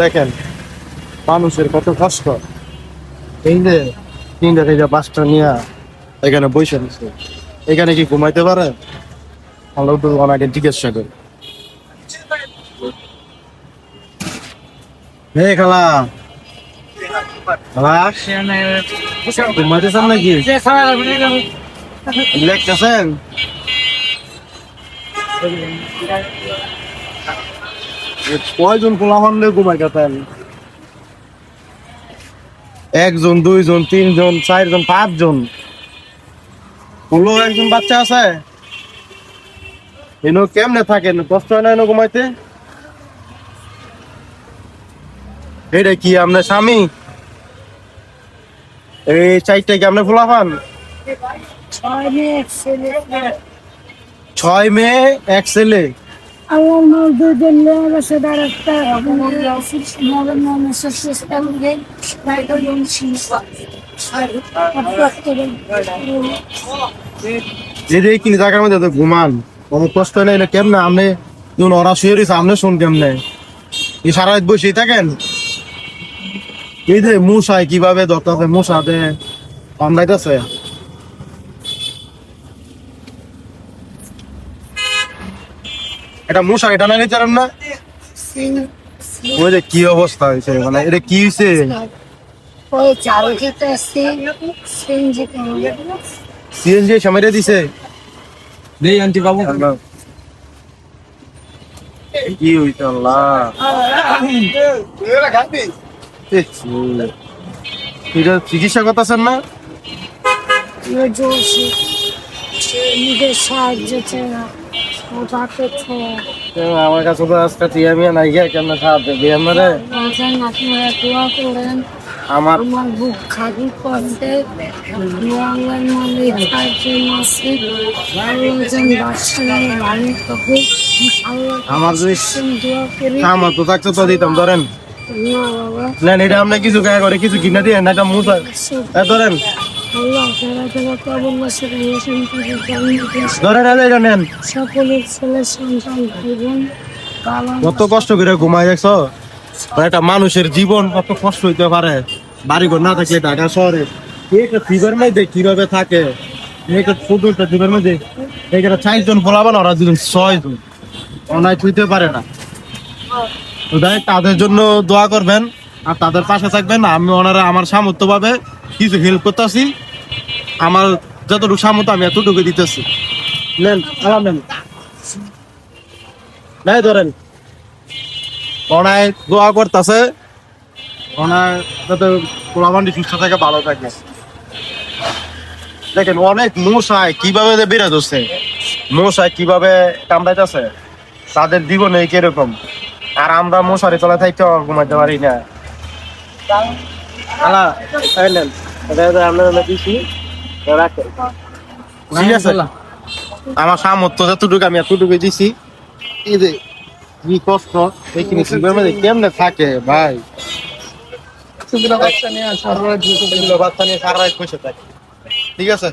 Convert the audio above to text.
দেখেন মানুষের কত কষ্ট। এই যে তিনটা থেকে পাঁচটা নিয়ে এখানে বসে আছে, এখানে কি ঘুমাইতে পারে? আমরা তো ওনাকে জিজ্ঞাসা করি। হে খালা, খালা ঘুমাইতেছেন নাকি? লেখতেছেন? কয়জন পোলাপান নিয়ে ঘুমাই গেছেন? একজন, দুইজন, তিনজন, চারজন, পাঁচজন। হলো একজন বাচ্চা আছে? এনো কেমনে থাকেন? কষ্ট হয় না এনো ঘুমাইতে? এটা কি আপনার স্বামী? এই চারটা কি আপনার পোলাপান? 6 মেয়ে 1 ছেলে। আমার মধ্যে দিল্লি আছে ডাইরেক্টর অফিস নরমাল সিস্টেম গে বাইরে ছিল যে কিনি জায়গার মধ্যে তো ঘুমান, অনেক কষ্ট নেই না কেমনে? আপনি যখন ওরা শুয়ে রয়েছে আপনি শুন কেমনে? এই সারা রাত বসেই থাকেন? এই যে মশাই কিভাবে ধরতে মশাতে কামড়াইতেছে। এটা মশা, এটা না নিচারেন না? ওই যে কি অবস্থা হয়েছে, মানে এটা কি হয়েছে? ওই চালু খেতে আসছে সিএনজি সিএনজি সামাইরে দিছে। দেই আন্টি বাবু কি হইছে আল্লাহ। এটা চিকিৎসা করতেছেন না? জোশি নিজের সাহায্য চেনা আমার কাছে তো আজকে টিয়া মিয়া নাই গিয়া কেমন সাহায্য দিয়ে আমারে। আপনারা দোয়া করেন আমার আমার বুক খালি করতে বাংলার মালিক চারজন আছে আল্লাহজন বাদশাহ মালিক কবু আমার যদি দোয়া করি আমার তো থাকতো তো দিতাম। ধরেন না বাবা নেন, এটা আপনি কিছু গায়ে করে কিছু কিনে দিয়ে না, এটা মুসা ধরেন। আল্লাহ তারা তারা কবুল বসে ধরেন এটা নেন। সকলের ছেলে সন্তান ভাই বোন বাবা কত কষ্ট করে ঘুমাই দেখছো? একটা মানুষের জীবন কত কষ্ট হইতে পারে বাড়িঘর না থাকলে। ঢাকা শহরে একটা ফিভার মধ্যে কিভাবে থাকে, একটা ছোট একটা ফিভার মধ্যে এখানে 4 জন ফলাবান, ওরা 6 জন অনায় ছুঁইতে পারে না। তো তাদের জন্য দোয়া করবেন আর তাদের পাশে থাকবেন। আমি ওনারা আমার সামর্থ্য ভাবে কিছু হেল্প করতেছি, আমার যতটুকু সামর্থ্য আমি এতটুকু দিতেছি। নেন আরাম নেন, নাই ধরেন। ওনায় দোয়া করতেছে ওনার যাতে পোলাপানটি সুস্থ থাকে, ভালো থাকে। দেখেন অনেক মশায় কিভাবে বেরোত হচ্ছে, মশায় কিভাবে কামড়াইতেছে, তাদের জীবনে কিরকম। আর আমরা মশারি তলা থাকতে ঘুমাইতে পারি না। ঠিক আছে, আমার সামর্থ্য যতটুকু আমি এতটুকু দিছি। এই যে কি কষ্ট, এইখানে কেমনে থাকে ভাই? বাচ্চা নিয়ে সারা রাত বসে থাকে। ঠিক আছে।